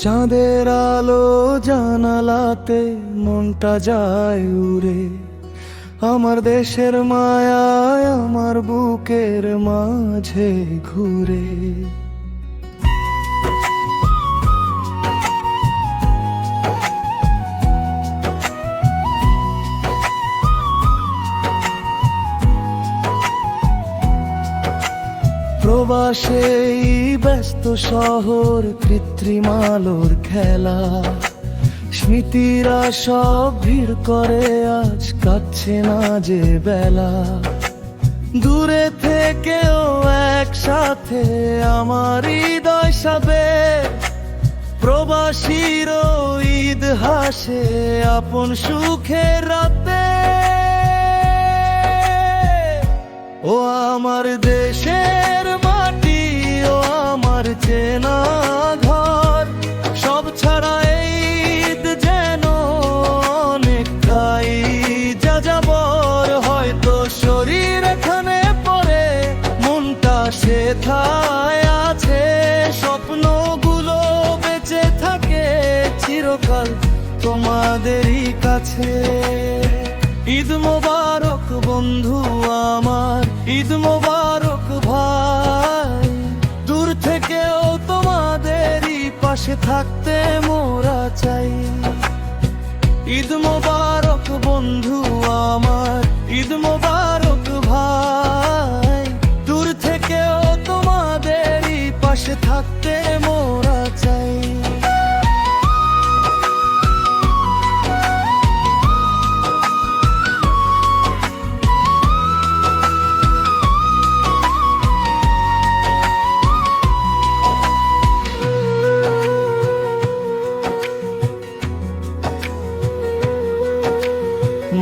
চাঁদের আলো জানালাতে মনটা যায় উড়ে, আমার দেশের মায়ায় আমার বুকের মাঝে ঘুরে। প্রবাসে ব্যস্ত শহর, কৃত্রিম আলোর খেলা, স্মৃতিরা সব ভিড় করে, আজ কাটছে না যে বেলা। দূরে থেকেও একসাথে আমার হৃদয় সাবে, প্রবাসীর ঈদ হাসে আপন সুখের রাতে। ও আমার দেশের মাটি, ও আমার চেনা ঘর, সব ছাড়া এই ঈদ যেন অনেকটাই যাযাবর। হয়তো শরীর এখানে পড়ে, মনটা সেথায় আছে, স্বপ্নগুলো বেঁচে থাকে চিরকাল তোমাদেরই কাছে। ঈদ মোবারক বন্ধু আমার, ঈদ মোবারক ভাই, দূর থেকেও তোমাদেরই পাশে থাকতে মোরা চাই। ঈদ মোবারক বন্ধু আমার, ঈদ মোবারক ভাই, দূর থেকেও তোমাদেরই পাশে থাকতে মোরা চাই।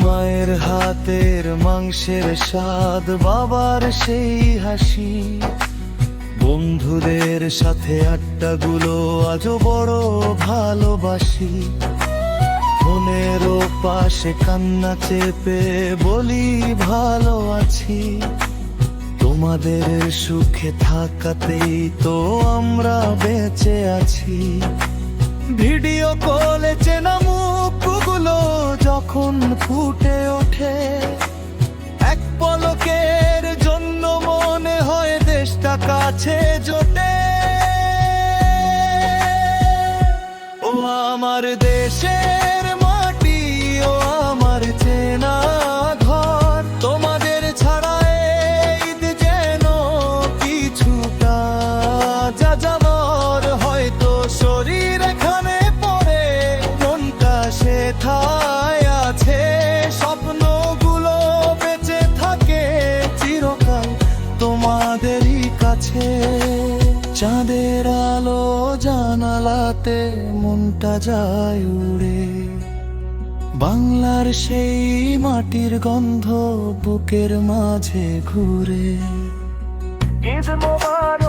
মায়ের হাতের মাংসের স্বাদ, বাবার সেই হাসি, বন্ধুদের সাথে আড্ডাগুলো আজও বড় ভালোবাসি। মনেরও পাশে কান্না চেপে বলি ভালো আছি, তোমাদের সুখে থাকাতেই তো আমরা বেঁচে আছি। ভিডিও কলে চেনা মুখগুলো যখন ফুটে ওঠে, এক পলকের জন্য মনে হয় দেশটা কাছে জোটে। ও আমার দেশের মাটি, ও আমার চেনা ঘর, তোমাদের ছাড়া ঈদ যেন কিছুটা যাযাবর। হয়তো শরীর এখানে পড়ে, মনটা সেথায় আছে, স্বপ্নগুলো বেঁচে থাকে চিরকাল তোমাদেরই কাছে। চাঁদের আলো জানালাতে মনটা যায় উড়ে, বাংলার সেই মাটির গন্ধ বুকের মাঝে ঘুরে। ঈদ মোবারক।